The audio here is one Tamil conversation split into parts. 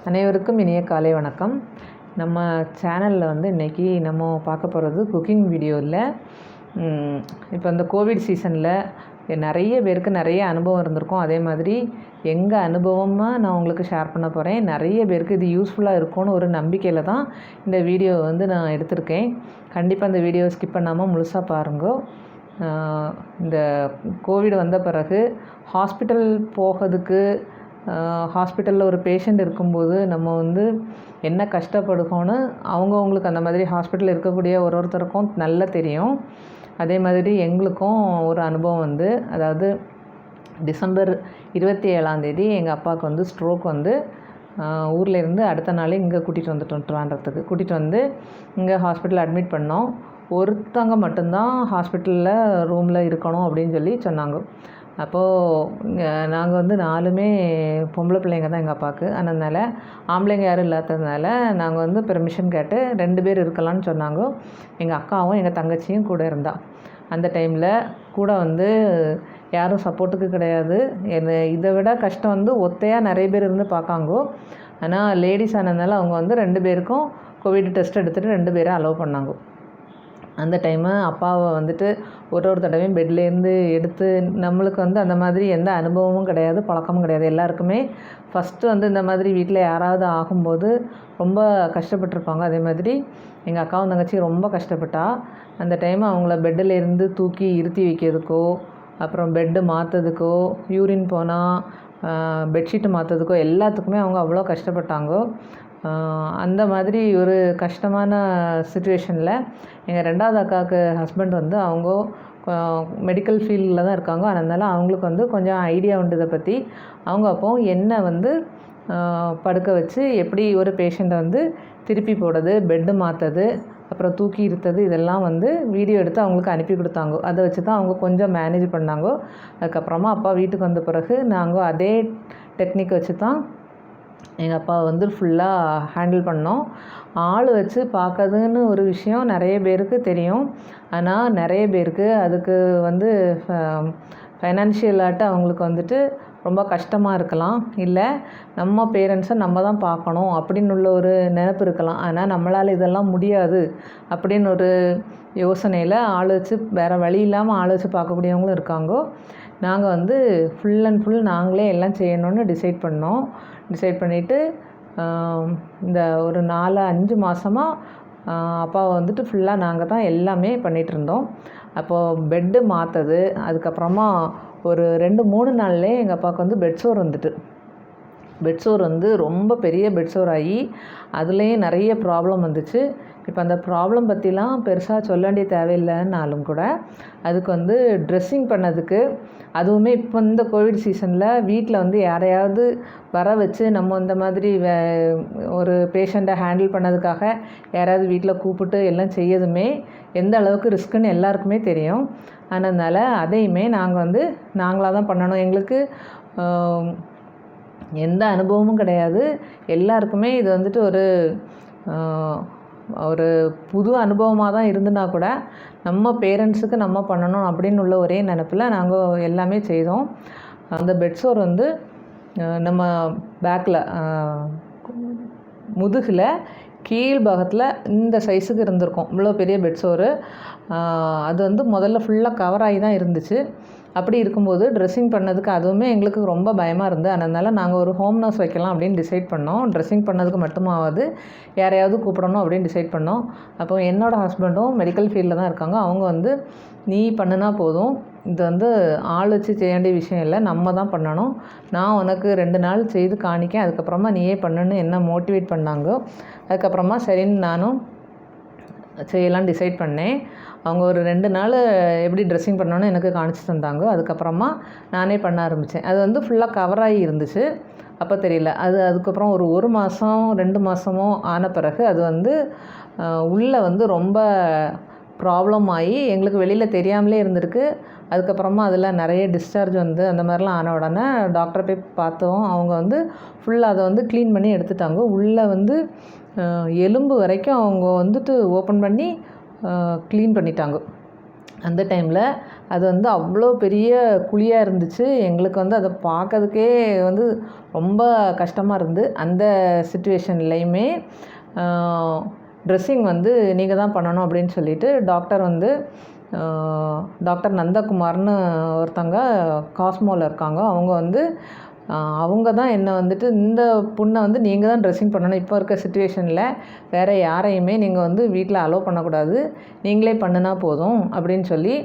அனைவருக்கும் இனிய காலை வணக்கம். நம்ம சேனலில் இன்றைக்கி நம்ம பார்க்க போகிறது குக்கிங் வீடியோவில். இப்போ இந்த கோவிட் சீசனில் நிறைய பேருக்கு நிறைய அனுபவம் இருந்திருக்கும். அதே மாதிரி எங்கள் அனுபவமாக நான் உங்களுக்கு ஷேர் பண்ண போகிறேன். நிறைய பேருக்கு இது யூஸ்ஃபுல்லாக இருக்கும்னு ஒரு நம்பிக்கையில் தான் இந்த வீடியோ நான் எடுத்திருக்கேன். கண்டிப்பாக இந்த வீடியோ ஸ்கிப் பண்ணாமல் முழுசாக பாருங்க. இந்த கோவிட் வந்த பிறகு ஹாஸ்பிட்டல் போகிறதுக்கு ஹாஸ்பிட்டலில் ஒரு பேஷண்ட் இருக்கும்போது நம்ம என்ன கஷ்டப்படுவோன்னு அவங்கவுங்களுக்கு அந்த மாதிரி ஹாஸ்பிட்டலில் இருக்கக்கூடிய ஒருத்தருக்கும் நல்லா தெரியும். அதே மாதிரி எங்களுக்கும் ஒரு அனுபவம் அதாவது டிசம்பர் 27 எங்கள் அப்பாவுக்கு ஸ்ட்ரோக் ஊர்லேருந்து அடுத்த நாளே இங்கே கூட்டிகிட்டு வந்துட்டோம். ட்ரிவாண்ட்ரத்துக்கு கூட்டிகிட்டு வந்து இங்கே ஹாஸ்பிட்டலில் அட்மிட் பண்ணோம். ஒருத்தவங்க மட்டும்தான் ஹாஸ்பிட்டலில் ரூமில் இருக்கணும் அப்படின்னு சொல்லி சொன்னாங்க. அப்போது நாங்கள் 4மே பொம்பளை பிள்ளைங்க தான் எங்கள் அப்பாவுக்கு. அதனால் ஆம்பளைங்க யாரும் இல்லாததுனால நாங்கள் பெர்மிஷன் கேட்டு 2 பேர் இருக்கலாம்னு சொன்னாங்க. எங்கள் அக்காவும் எங்கள் தங்கச்சியும் கூட இருந்தா. அந்த டைமில் கூட யாரும் சப்போர்ட்டுக்கு கிடையாது. இதை விட கஷ்டம் ஒத்தையாக நிறைய பேர் இருந்து பார்க்காங்கோ. ஆனால் லேடிஸ் ஆனதுனால அவங்க 2 பேருக்கும் கோவிட் டெஸ்ட் எடுத்துகிட்டு 2 பேரை அலோவ் பண்ணாங்க. அந்த டைமு அப்பாவை ஒரு தடவையும் பெட்லேருந்து எடுத்து நம்மளுக்கு அந்த மாதிரி எந்த அனுபவமும் கிடையாது, பழக்கமும் கிடையாது. எல்லாருக்குமே ஃபஸ்ட்டு இந்த மாதிரி வீட்டில் யாராவது ஆகும்போது ரொம்ப கஷ்டப்பட்டுருப்பாங்க. அதே மாதிரி எங்கள் அக்காவும் தங்கச்சி ரொம்ப கஷ்டப்பட்டா. அந்த டைம் அவங்கள பெட்டிலேருந்து தூக்கி இருத்தி வைக்கிறதுக்கோ, அப்புறம் பெட்டு மாற்றுறதுக்கோ, யூரின் போனால் பெட்ஷீட்டு மாற்றுறதுக்கோ எல்லாத்துக்குமே அவங்க அவ்வளோ கஷ்டப்பட்டாங்க. அந்த மாதிரி ஒரு கஷ்டமான சுச்சுவேஷனில் எங்கள் 2வது அக்காவுக்கு ஹஸ்பண்ட் அவங்க மெடிக்கல் ஃபீல்டில் தான் இருக்காங்க. அதனால் அவங்களுக்கு கொஞ்சம் ஐடியா உண்டு இதை பற்றி. அவங்க அப்போ என்ன படுக்க வச்சு எப்படி ஒரு பேஷண்ட்டை திருப்பி போடுறது, பெட்டு மாற்றுறது, அப்புறம் தூக்கி இருத்தது, இதெல்லாம் வீடியோ எடுத்து அவங்களுக்கு அனுப்பி கொடுத்தாங்க. அதை வச்சு தான் அவங்க கொஞ்சம் மேனேஜ் பண்ணாங்க. அதுக்கப்புறமா அப்பா வீட்டுக்கு வந்த பிறகு நாங்கள் அதே டெக்னிக் வச்சு தான் எங்கள் அப்பா ஃபுல்லாக ஹேண்டில் பண்ணோம். ஆள் வச்சு பார்க்கறதுன்னு ஒரு விஷயம் நிறைய பேருக்கு தெரியும். ஆனால் நிறைய பேருக்கு அதுக்கு ஃபைனான்ஷியலாட்டு அவங்களுக்கு ரொம்ப கஷ்டமாக இருக்கலாம். இல்லை நம்ம பேரண்ட்ஸை நம்ம தான் பார்க்கணும் அப்படின்னு உள்ள ஒரு நினைப்பு இருக்கலாம். ஆனால் நம்மளால் இதெல்லாம் முடியாது அப்படின்னு ஒரு யோசனையில் ஆள் வச்சு வேறு வழி இல்லாமல் ஆள் வச்சு பார்க்கக்கூடியவங்களும் இருக்காங்க. நாங்கள் ஃபுல் அண்ட் ஃபுல் நாங்களே எல்லாம் செய்யணும்னு டிசைட் பண்ணோம். டிசைட் பண்ணிவிட்டு இந்த ஒரு 4-5 மாதமாக அப்பாவை ஃபுல்லாக நாங்கள் தான் எல்லாமே பண்ணிகிட்ருந்தோம். அப்போது பெட்டு மாற்றுறது, அதுக்கப்புறமா ஒரு 2-3 நாள்லேயே எங்கள் அப்பாவுக்கு பெட் சோர் பெட் சோர் ரொம்ப பெரிய பெட் சோர் ஆகி அதுலேயும் நிறைய ப்ராப்ளம் வந்துச்சு. இப்போ அந்த ப்ராப்ளம் பற்றிலாம் பெருசாக சொல்ல வேண்டிய தேவையில்லைன்னாலும் கூட அதுக்கு ட்ரெஸ்ஸிங் பண்ணதுக்கு, அதுவுமே இப்போ இந்த கோவிட் சீசனில் வீட்டில் யாரையாவது வர வச்சு நம்ம இந்த மாதிரி ஒரு பேஷண்ட்டை ஹேண்டில் பண்ணதுக்காக யாராவது வீட்டில் கூப்பிட்டு எல்லாம் செய்யதுமே எந்த அளவுக்கு ரிஸ்க்குன்னு எல்லாருக்குமே தெரியும். அதனால் அதையுமே நாங்கள் நாங்களாக தான் பண்ணணும். எங்களுக்கு எந்த அனுபவமும் கிடையாது. எல்லாருக்குமே இது ஒரு புது அனுபவமாக தான் இருந்துனா கூட நம்ம பேரண்ட்ஸுக்கு நம்ம பண்ணணும் அப்படின்னு உள்ள ஒரே நினப்பில் நாங்கள் எல்லாமே செய்தோம். அந்த பெட்சோர் நம்ம பேக்கில் முதுகில் கீழ் பாகத்தில் இந்த சைஸுக்கு இருந்திருக்கும். இவ்வளோ பெரிய பெட்சோரு. அது முதல்ல ஃபுல்லாக கவர் ஆகி தான் இருந்துச்சு. அப்படி இருக்கும்போது ட்ரெஸ்ஸிங் பண்ணதுக்கு அதுவுமே எங்களுக்கு ரொம்ப பயமாக இருந்தது. அதனால் நாங்கள் ஒரு ஹோம் நர்ஸ் வைக்கலாம் அப்படின்னு டிசைட் பண்ணோம். ட்ரெஸ்ஸிங் பண்ணதுக்கு மட்டுமாவது யாரையாவது கூப்பிடணும் அப்படின்னு டிசைட் பண்ணோம். அப்போ என்னோடய ஹஸ்பண்டும் மெடிக்கல் ஃபீல்டில் தான் இருக்காங்க. அவங்க நீ பண்ணுனா போதும், இது ஆள் வச்சு செய்ய வேண்டிய விஷயம் இல்லை, நம்ம தான் பண்ணணும், நான் உனக்கு 2 நாள் செய்து காணிக்கேன், அதுக்கப்புறமா நீயே பண்ணுன்னு என்ன மோட்டிவேட் பண்ணாங்க. அதுக்கப்புறமா சரின்னு நானும் செய்யலாம் டிசைட் பண்ணேன். அவங்க ஒரு 2 நாள் எப்படி ட்ரெஸ்ஸிங் பண்ணணுன்னு எனக்கு காணிச்சு தந்தாங்க. அதுக்கப்புறமா நானே பண்ண ஆரம்பித்தேன். அது ஃபுல்லாக கவராகி இருந்துச்சு. அப்போ தெரியல. அதுக்கப்புறம் ஒரு மாதம் 2 மாதமோ ஆன பிறகு அது உள்ளே ரொம்ப ப்ராப்ளம் ஆகி எங்களுக்கு வெளியில் தெரியாமலே இருந்திருக்கு. அதுக்கப்புறமா அதில் நிறைய டிஸ்சார்ஜ் அந்த மாதிரிலாம் ஆன உடனே டாக்டரை போய் பார்த்தோம். அவங்க ஃபுல்லாக அதை க்ளீன் பண்ணி எடுத்துட்டாங்க. உள்ளே எலும்பு வரைக்கும் அவங்க ஓப்பன் பண்ணி க்ளீன் பண்ணிட்டாங்க. அந்த டைமில் அது வந்து அவ்வளோ பெரிய குழியாக இருந்துச்சு. எங்களுக்கு வந்து அதை பார்க்கறதுக்கே வந்து ரொம்ப கஷ்டமாக இருந்து, அந்த சிச்சுவேஷன்லேயுமே ட்ரெஸ்ஸிங் வந்து நீங்கள் தான் பண்ணணும் அப்படின்னு சொல்லிட்டு டாக்டர் வந்து டாக்டர் நந்தகுமார்னு ஒருத்தங்க காஸ்மோவில் இருக்காங்க. அவங்க வந்து அவங்க தான் என்னை வந்துட்டு இந்த புண்ணை வந்து நீங்கள் தான் ட்ரெஸ்ஸிங் பண்ணணும், இப்போ இருக்க சிச்சுவேஷனில் வேறு யாரையுமே நீங்கள் வந்து வீட்டில் அலோவ் பண்ணக்கூடாது, நீங்களே பண்ணுனா போதும் அப்படின்னு சொல்லி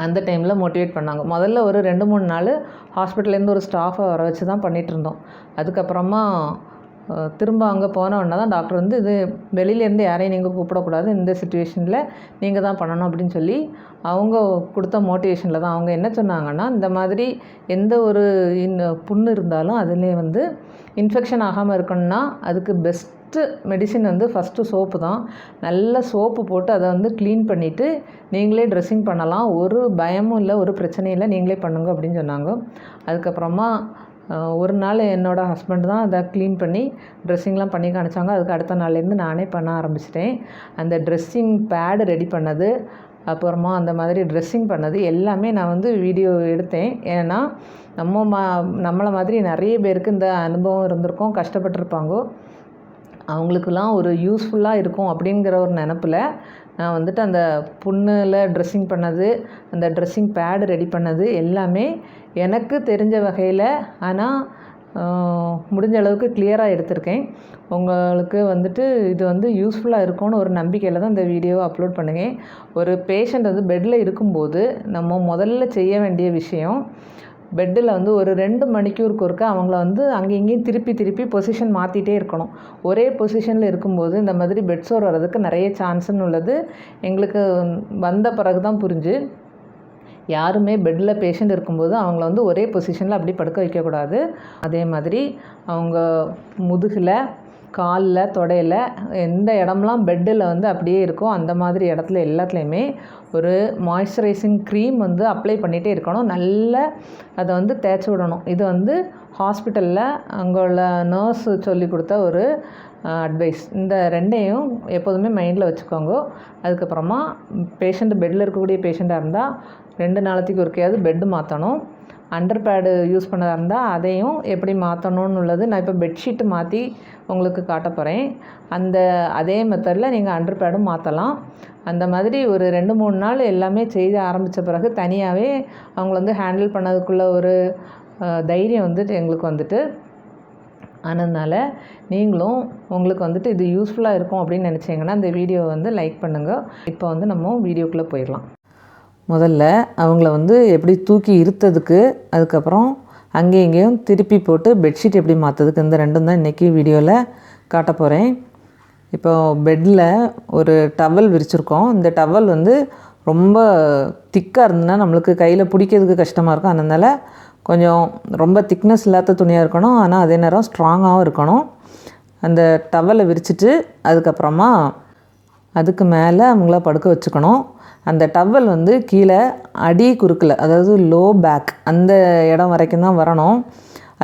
அந்த டைமில் மோட்டிவேட் பண்ணாங்க. முதல்ல ஒரு 2-3 நாள் ஹாஸ்பிட்டல்லேருந்து ஒரு ஸ்டாஃபை வர வச்சு தான் பண்ணிகிட்ருந்தோம். அதுக்கப்புறமா திரும்ப அங்கே போனோன்னா தான் டாக்டர் வந்து இது வெளியிலேருந்து யாரையும் நீங்கள் கூப்பிடக்கூடாது, இந்த சிச்சுவேஷனில் நீங்கள் தான் பண்ணணும் அப்படின்னு சொல்லி அவங்க கொடுத்த மோட்டிவேஷனில் தான். அவங்க என்ன சொன்னாங்கன்னா, இந்த மாதிரி எந்த ஒரு புண்ணு இருந்தாலும் அதிலே வந்து இன்ஃபெக்ஷன் ஆகாமல் இருக்கணும்னா அதுக்கு பெஸ்ட்டு மெடிசின் வந்து ஃபஸ்ட்டு சோப்பு தான். நல்ல சோப்பு போட்டு அதை வந்து க்ளீன் பண்ணிவிட்டு நீங்களே ட்ரெஸ்ஸிங் பண்ணலாம், ஒரு பயமும் இல்லை, ஒரு பிரச்சனையும் இல்லை, நீங்களே பண்ணுங்க அப்படின்னு சொன்னாங்க. அதுக்கப்புறமா ஒரு நாள் என்னோடய ஹஸ்பண்ட் தான் அதை க்ளீன் பண்ணி ட்ரெஸ்ஸிங்லாம் பண்ணி காமிச்சாங்க. அதுக்கு அடுத்த நாள்லேருந்து நானே பண்ண ஆரம்பிச்சிட்டேன். அந்த ட்ரெஸ்ஸிங் பேடு ரெடி பண்ணது, அப்புறமா அந்த மாதிரி ட்ரெஸ்ஸிங் பண்ணது எல்லாமே நான் வந்து வீடியோ எடுத்தேன். ஏன்னா நம்மளை மாதிரி நிறைய பேருக்கு இந்த அனுபவம் இருந்திருக்கும், கஷ்டப்பட்டுருப்பாங்க. அவங்களுக்கெல்லாம் ஒரு யூஸ்ஃபுல்லாக இருக்கும் அப்படிங்கிற ஒரு நினப்பில் நான் வந்துட்டு அந்த புண்ணில் ட்ரெஸ்ஸிங் பண்ணது, அந்த ட்ரெஸ்ஸிங் பேடு ரெடி பண்ணது எல்லாமே எனக்கு தெரிஞ்ச வகையில், ஆனால் முடிஞ்ச அளவுக்கு கிளியராக எடுத்திருக்கேன். உங்களுக்கு வந்துட்டு இது வந்து யூஸ்ஃபுல்லாக இருக்கும்னு ஒரு நம்பிக்கையில் தான் இந்த வீடியோவை அப்லோட் பண்ணுவேன். ஒரு பேஷண்ட் வந்து பெட்டில் இருக்கும்போது நம்ம முதல்ல செய்ய வேண்டிய விஷயம், பெட்டில் வந்து ஒரு 2 மணிக்கூருக்கு ஒருக்க அவங்கள வந்து அங்கேயும் இங்கேயும் திருப்பி பொசிஷன் மாற்றிட்டே இருக்கணும். ஒரே பொசிஷனில் இருக்கும்போது இந்த மாதிரி பெட் சோர் வர்றதுக்கு நிறைய சான்ஸ்ன்னு உள்ளது எங்களுக்கு வந்த பிறகு தான் புரிஞ்சு. யாருமே பெட்டில் பேஷண்ட் இருக்கும்போது அவங்கள வந்து ஒரே பொசிஷனில் அப்படி படுக்க வைக்கக்கூடாது. அதே மாதிரி அவங்க முதுகில், காலில், தொடையில் எந்த இடம்லாம் பெட்டில் வந்து அப்படியே இருக்கோ அந்த மாதிரி இடத்துல எல்லாத்துலேயுமே ஒரு மாய்ஸ்சரைசிங் க்ரீம் வந்து அப்ளை பண்ணிகிட்டே இருக்கணும். நல்லா அதை வந்து தேய்ச்சி விடணும். இது வந்து ஹாஸ்பிட்டலில் அங்கே உள்ள நர்ஸ் சொல்லி கொடுத்த ஒரு அட்வைஸ். இந்த 2ஐயும் எப்போதுமே மைண்டில் வச்சுக்கோங்க. அதுக்கப்புறமா பேஷண்ட் பெட்டில் இருக்கக்கூடிய பேஷண்ட்டாக இருந்தால் 2 நாளைக்கு ஒருக்கையாவது பெட்டு மாற்றணும். அண்டர் பேடு யூஸ் பண்ணதாக இருந்தால் அதையும் எப்படி மாற்றணும்னு உள்ளது நான் இப்போ பெட்ஷீட்டு மாற்றி உங்களுக்கு காட்ட போகிறேன். அதே மெத்தடில் நீங்கள் அண்டர் பேடும் மாற்றலாம். அந்த மாதிரி ஒரு 2-3 நாள் எல்லாமே செய்து ஆரம்பித்த பிறகு தனியாகவே அவங்கள வந்து ஹேண்டில் பண்ணதுக்குள்ள ஒரு தைரியம் வந்துட்டு எங்களுக்கு வந்துட்டு. அதனால் நீங்களும் உங்களுக்கு வந்துட்டு இது யூஸ்ஃபுல்லாக இருக்கும் அப்படின்னு நினச்சிங்கன்னா இந்த வீடியோவை வந்து லைக் பண்ணுங்கள். இப்போ வந்து நம்ம வீடியோக்குள்ளே போயிடலாம். முதல்ல அவங்கள வந்து எப்படி தூக்கி இருத்ததுக்கு, அதுக்கப்புறம் அங்கேயும் இங்கேயும் திருப்பி போட்டு பெட்ஷீட் எப்படி மாற்றுறதுக்கு, இந்த 2ம் தான் இன்றைக்கி வீடியோவில் காட்ட போகிறேன். இப்போ பெட்டில் ஒரு டவல் விரிச்சிருக்கோம். இந்த டவல் வந்து ரொம்ப திக்காக இருந்ததுன்னா நம்மளுக்கு கையில் பிடிக்கிறதுக்கு கஷ்டமாக இருக்கும். அதனால் கொஞ்சம் ரொம்ப திக்னஸ் இல்லாத துணியாக இருக்கணும், ஆனால் அதே நேரம் ஸ்ட்ராங்காகவும் இருக்கணும். அந்த டவலை விரிச்சிட்டு அதுக்கப்புறமா அதுக்கு மேலே அவங்கள படுக்க வச்சுக்கணும். அந்த டவல் வந்து கீழே அடி குறுக்கில், அதாவது லோ பேக் அந்த இடம் வரைக்கும் தான் வரணும்.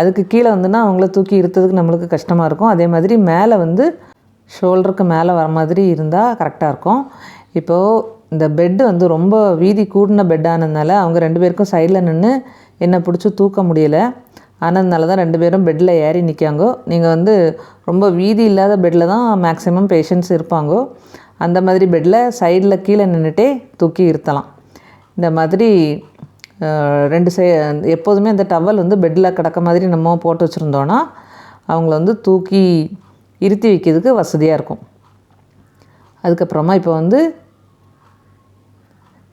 அதுக்கு கீழே வந்துன்னா அவங்கள தூக்கி இருத்ததுக்கு நம்மளுக்கு கஷ்டமாக இருக்கும். அதே மாதிரி மேலே வந்து ஷோல்டருக்கு மேலே வர மாதிரி இருந்தால் கரெக்டாக இருக்கும். இப்போது இந்த பெட்டு வந்து ரொம்ப வீதி கூடின பெட்டானதுனால அவங்க 2 பேருக்கும் சைடில் நின்று என்னை பிடிச்சி தூக்க முடியலை. ஆனதுனால தான் 2 பேரும் பெட்டில் ஏறி நிற்காங்க. நீங்கள் வந்து ரொம்ப வீதி இல்லாத பெட்டில் தான் மேக்ஸிமம் பேஷண்ட்ஸ் இருப்பாங்க. அந்த மாதிரி பெட்டில் சைடில் கீழே நின்றுட்டே தூக்கி இருத்தலாம். இந்த மாதிரி 2 எப்போதுமே அந்த டவல் வந்து பெட்டில் கிடக்க மாதிரி நம்ம போட்டு வச்சுருந்தோன்னா அவங்கள வந்து தூக்கி இருத்தி வைக்கிறதுக்கு வசதியாக இருக்கும். அதுக்கப்புறமா இப்போ வந்து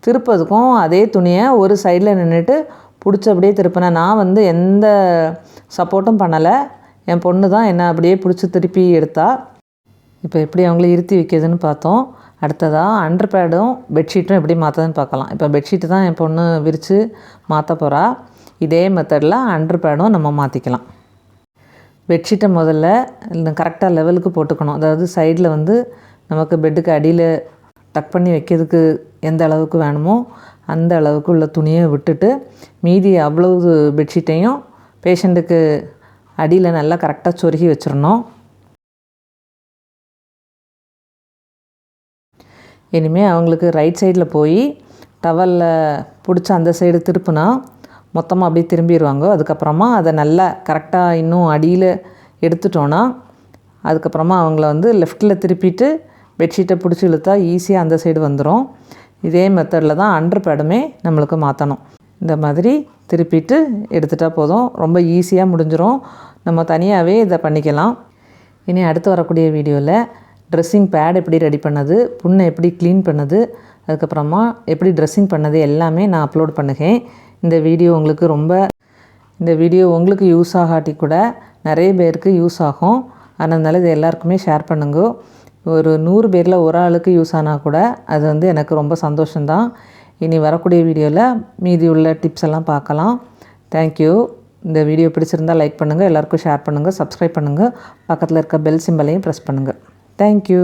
திருப்பதுக்கும் அதே துணியை ஒரு சைடில் நின்றுட்டு பிடிச்சி அப்படியே திருப்பினேன். நான் வந்து எந்த சப்போர்ட்டும் பண்ணலை, என் பொண்ணு தான் என்னை அப்படியே பிடிச்சி திருப்பி எடுத்தா. இப்போ எப்படி அவங்கள இருத்தி வைக்கிறதுன்னு பார்த்தோம். அடுத்ததாக அண்டர் பேடும் பெட்ஷீட்டும் எப்படி மாற்றுறதுன்னு பார்க்கலாம். இப்போ பெட்ஷீட்டு தான் என் பொண்ணு விரித்து மாற்ற போகிறா. இதே மெத்தடில் அண்டர் பேடும் நம்ம மாற்றிக்கலாம். பெட்ஷீட்டை முதல்ல கரெக்டாக லெவலுக்கு போட்டுக்கணும். அதாவது சைடில் வந்து நமக்கு பெட்டுக்கு அடியில் டக் பண்ணி வைக்கிறதுக்கு எந்த அளவுக்கு வேணுமோ அந்த அளவுக்கு உள்ள துணியை விட்டுட்டு மீதி அவ்வளவு பெட்ஷீட்டையும் பேஷண்ட்டுக்கு அடியில் நல்லா கரெக்டாக சொருகி வச்சிடணும். இனிமேல் அவங்களுக்கு ரைட் சைடில் போய் டவலில் பிடிச்சி அந்த சைடு திருப்புனா மொத்தமாக அப்படியே திரும்பிடுவாங்க. அதுக்கப்புறமா அதை நல்லா கரெக்டாக இன்னும் அடியில் எடுத்துட்டோன்னா அதுக்கப்புறமா அவங்கள வந்து லெஃப்ட்டில் திருப்பிட்டு பெட்ஷீட்டை பிடிச்சி இழுத்தா ஈஸியாக அந்த சைடு வந்துடும். இதே மெத்தடில் தான் அண்டர் பேடுமே நம்மளுக்கு மாற்றணும். இந்த மாதிரி திருப்பிட்டு எடுத்துட்டால் போதும், ரொம்ப ஈஸியாக முடிஞ்சிடும். நம்ம தனியாகவே இதை பண்ணிக்கலாம். இனி அடுத்து வரக்கூடிய வீடியோவில் ட்ரெஸ்ஸிங் பேட் எப்படி ரெடி பண்ணது, புண்ணை எப்படி க்ளீன் பண்ணது, அதுக்கப்புறமா எப்படி ட்ரெஸ்ஸிங் பண்ணது எல்லாமே நான் அப்லோட் பண்ணுறேன். இந்த வீடியோ உங்களுக்கு யூஸ் ஆகாட்டி கூட நிறைய பேருக்கு யூஸ் ஆகும். அதனால இது எல்லாருக்குமே ஷேர் பண்ணுங்க. ஒரு 100 பேரில் ஒரு ஆளுக்கு யூஸ் ஆனால் கூட அது வந்து எனக்கு ரொம்ப சந்தோஷம்தான். இனி வரக்கூடிய வீடியோவில் மீதி உள்ள டிப்ஸ் எல்லாம் பார்க்கலாம். தேங்க்யூ. இந்த வீடியோ பிடிச்சிருந்தால் லைக் பண்ணுங்கள், எல்லாருக்கும் ஷேர் பண்ணுங்கள், சப்ஸ்கிரைப் பண்ணுங்கள், பக்கத்தில் இருக்க பெல் சிம்பலையும் ப்ரெஸ் பண்ணுங்கள். தேங்க்யூ.